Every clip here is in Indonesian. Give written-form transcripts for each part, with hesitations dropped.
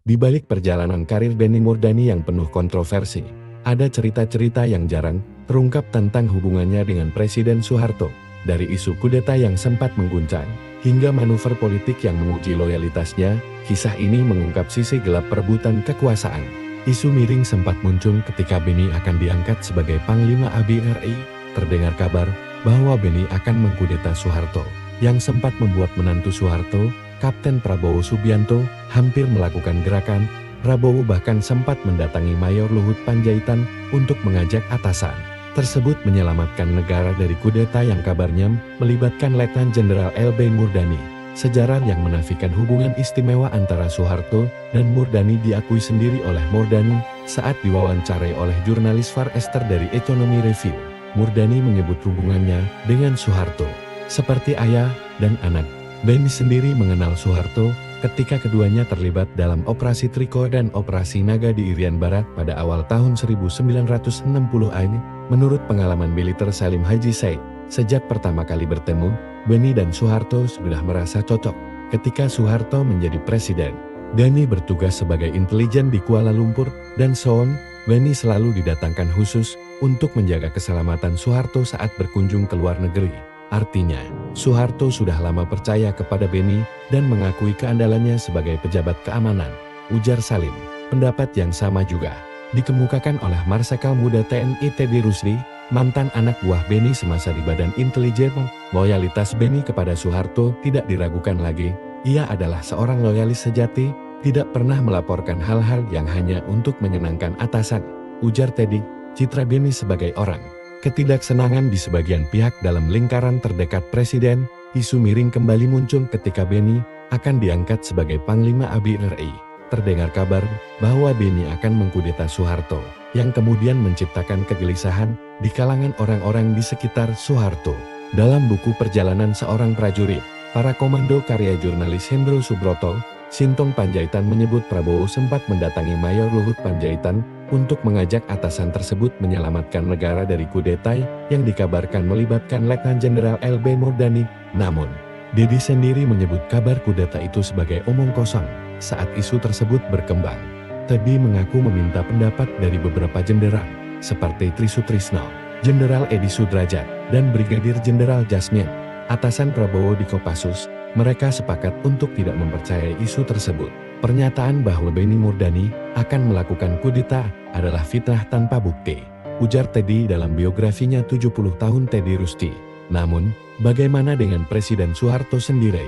Di balik perjalanan karir Benny Murdani yang penuh kontroversi, ada cerita-cerita yang jarang terungkap tentang hubungannya dengan Presiden Soeharto. Dari isu kudeta yang sempat mengguncang, hingga manuver politik yang menguji loyalitasnya, kisah ini mengungkap sisi gelap perebutan kekuasaan. Isu miring sempat muncul ketika Benny akan diangkat sebagai Panglima ABRI. Terdengar kabar bahwa Benny akan mengkudeta Soeharto, yang sempat membuat menantu Soeharto, Kapten Prabowo Subianto, hampir melakukan gerakan. Prabowo bahkan sempat mendatangi Mayor Luhut Panjaitan untuk mengajak atasan tersebut menyelamatkan negara dari kudeta yang kabarnya melibatkan Letnan Jenderal LB Murdani. Sejarah yang menafikan hubungan istimewa antara Soeharto dan Murdani diakui sendiri oleh Murdani saat diwawancarai oleh jurnalis Far Ester dari Economy Review. Murdani menyebut hubungannya dengan Soeharto seperti ayah dan anak. Benny sendiri mengenal Soeharto ketika keduanya terlibat dalam Operasi Triko dan Operasi Naga di Irian Barat pada awal tahun 1960-an. Menurut pengalaman militer Salim Haji Said, sejak pertama kali bertemu, Benny dan Soeharto sudah merasa cocok. Ketika Soeharto menjadi presiden, Benny bertugas sebagai intelijen di Kuala Lumpur dan Seoul. Benny selalu didatangkan khusus untuk menjaga keselamatan Soeharto saat berkunjung ke luar negeri. Artinya, Soeharto sudah lama percaya kepada Benny dan mengakui keandalannya sebagai pejabat keamanan, ujar Salim. Pendapat yang sama juga dikemukakan oleh Marsikal Muda TNI Teddy Rusdi, mantan anak buah Benny semasa di Badan Intelijen. Loyalitas Benny kepada Soeharto tidak diragukan lagi. Ia adalah seorang loyalis sejati, tidak pernah melaporkan hal-hal yang hanya untuk menyenangkan atasan, ujar Teddy. Citra Benny sebagai orang ketidaksenangan di sebagian pihak dalam lingkaran terdekat presiden. Isu miring kembali muncul ketika Benny akan diangkat sebagai Panglima ABRI. Terdengar kabar bahwa Benny akan mengkudeta Soeharto, yang kemudian menciptakan kegelisahan di kalangan orang-orang di sekitar Soeharto. Dalam buku Perjalanan Seorang Prajurit, para komando karya jurnalis Hendro Subroto, Sintong Panjaitan menyebut Prabowo sempat mendatangi Mayor Luhut Panjaitan untuk mengajak atasan tersebut menyelamatkan negara dari kudeta yang dikabarkan melibatkan Letnan Jenderal LB Murdani. Namun, Dedi sendiri menyebut kabar kudeta itu sebagai omong kosong. Saat isu tersebut berkembang, Teddy mengaku meminta pendapat dari beberapa jenderal, seperti Tri Sutrisno, Jenderal Edi Sudrajat, dan Brigadir Jenderal Jasmin, atasan Prabowo di Kopassus. Mereka sepakat untuk tidak mempercayai isu tersebut. Pernyataan bahwa Benny Murdani akan melakukan kudeta adalah fitnah tanpa bukti, ujar Teddy dalam biografinya 70 tahun Teddy Rusdi. Namun, bagaimana dengan Presiden Soeharto sendiri?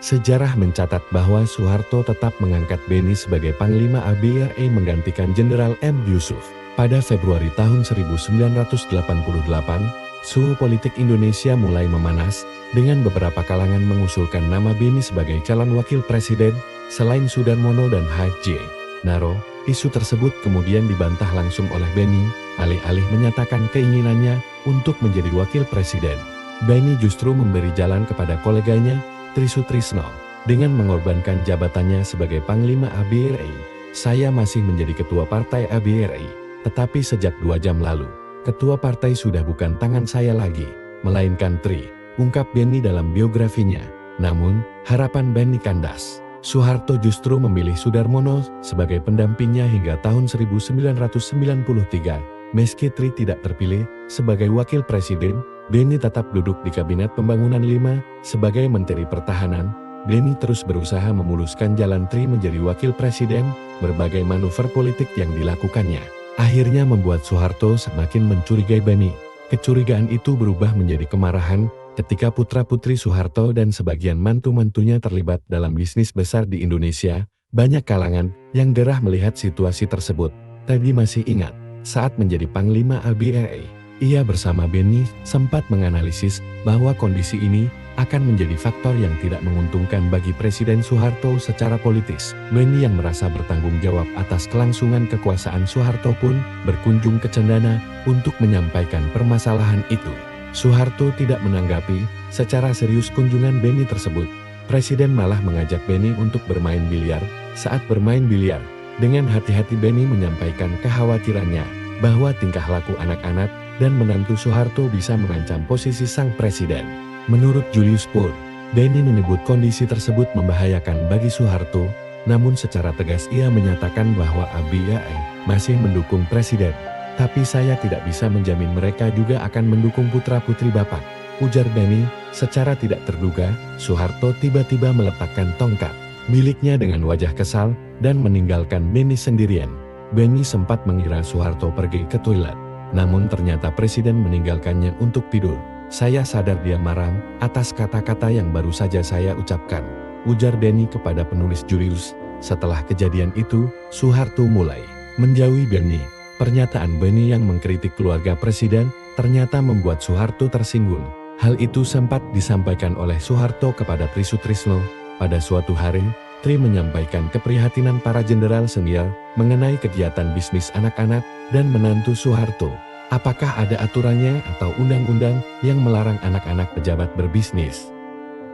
Sejarah mencatat bahwa Soeharto tetap mengangkat Benny sebagai Panglima ABRI menggantikan Jenderal M. Yusuf. Pada Februari tahun 1988, suhu politik Indonesia mulai memanas, dengan beberapa kalangan mengusulkan nama Benny sebagai calon wakil presiden, selain Sudarmono dan H.J. Naro. Isu tersebut kemudian dibantah langsung oleh Benny, alih-alih menyatakan keinginannya untuk menjadi wakil presiden. Benny justru memberi jalan kepada koleganya, Tri Sutrisno, dengan mengorbankan jabatannya sebagai Panglima ABRI. Saya masih menjadi ketua partai ABRI, tetapi sejak 2 jam lalu, ketua partai sudah bukan tangan saya lagi, melainkan Tri, ungkap Benny dalam biografinya. Namun, harapan Benny kandas. Soeharto justru memilih Sudarmono sebagai pendampingnya hingga tahun 1993. Meski Tri tidak terpilih sebagai wakil presiden, Benny tetap duduk di Kabinet Pembangunan 5 sebagai Menteri Pertahanan. Benny terus berusaha memuluskan jalan Tri menjadi wakil presiden. Berbagai manuver politik yang dilakukannya akhirnya membuat Soeharto semakin mencurigai Benny. Kecurigaan itu berubah menjadi kemarahan ketika putra-putri Soeharto dan sebagian mantu-mantunya terlibat dalam bisnis besar di Indonesia. Banyak kalangan yang gerah melihat situasi tersebut. Teddy masih ingat saat menjadi Panglima ABRI, ia bersama Benny sempat menganalisis bahwa kondisi ini akan menjadi faktor yang tidak menguntungkan bagi Presiden Soeharto secara politis. Benny yang merasa bertanggung jawab atas kelangsungan kekuasaan Soeharto pun berkunjung ke Cendana untuk menyampaikan permasalahan itu. Soeharto tidak menanggapi secara serius kunjungan Benny tersebut. Presiden malah mengajak Benny untuk bermain biliar. Saat bermain biliar, dengan hati-hati Benny menyampaikan kekhawatirannya bahwa tingkah laku anak-anak dan menantu Soeharto bisa mengancam posisi sang presiden. Menurut Julius Poor, Benny menyebut kondisi tersebut membahayakan bagi Soeharto. Namun secara tegas ia menyatakan bahwa ABI masih mendukung presiden. Tapi saya tidak bisa menjamin mereka juga akan mendukung putra-putri Bapak, ujar Benny. Secara tidak terduga, Soeharto tiba-tiba meletakkan tongkat miliknya dengan wajah kesal dan meninggalkan Benny sendirian. Benny sempat mengira Soeharto pergi ke toilet, namun ternyata presiden meninggalkannya untuk tidur. Saya sadar dia marah atas kata-kata yang baru saja saya ucapkan, ujar Benny kepada penulis Julius. Setelah kejadian itu, Soeharto mulai menjauhi Benny. Pernyataan Benny yang mengkritik keluarga presiden ternyata membuat Soeharto tersinggung. Hal itu sempat disampaikan oleh Soeharto kepada Tri Sutrisno. Pada suatu hari, Tri menyampaikan keprihatinan para jenderal senior mengenai kegiatan bisnis anak-anak dan menantu Soeharto. Apakah ada aturannya atau undang-undang yang melarang anak-anak pejabat berbisnis?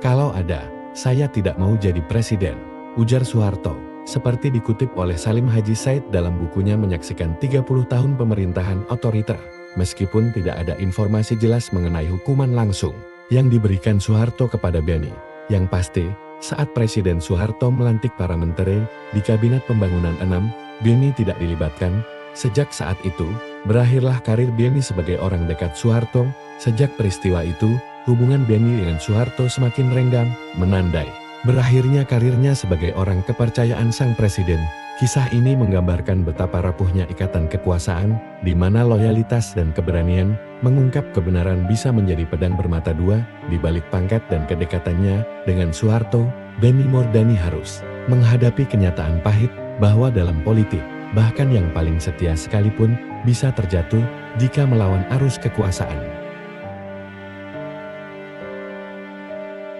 Kalau ada, saya tidak mau jadi presiden, ujar Soeharto. Seperti dikutip oleh Salim Haji Said dalam bukunya Menyaksikan 30 Tahun Pemerintahan Otoriter. Meskipun tidak ada informasi jelas mengenai hukuman langsung yang diberikan Soeharto kepada Benny. Yang pasti, saat Presiden Soeharto melantik para menteri di Kabinet Pembangunan 6, Benny tidak dilibatkan. Sejak saat itu, berakhirlah karir Benny sebagai orang dekat Soeharto. Sejak peristiwa itu, hubungan Benny dengan Soeharto semakin renggang, menandai berakhirnya karirnya sebagai orang kepercayaan sang presiden. Kisah ini menggambarkan betapa rapuhnya ikatan kekuasaan, di mana loyalitas dan keberanian mengungkap kebenaran bisa menjadi pedang bermata dua. Di balik pangkat dan kedekatannya dengan Soeharto, Benny Murdani harus menghadapi kenyataan pahit bahwa dalam politik, bahkan yang paling setia sekalipun bisa terjatuh jika melawan arus kekuasaan.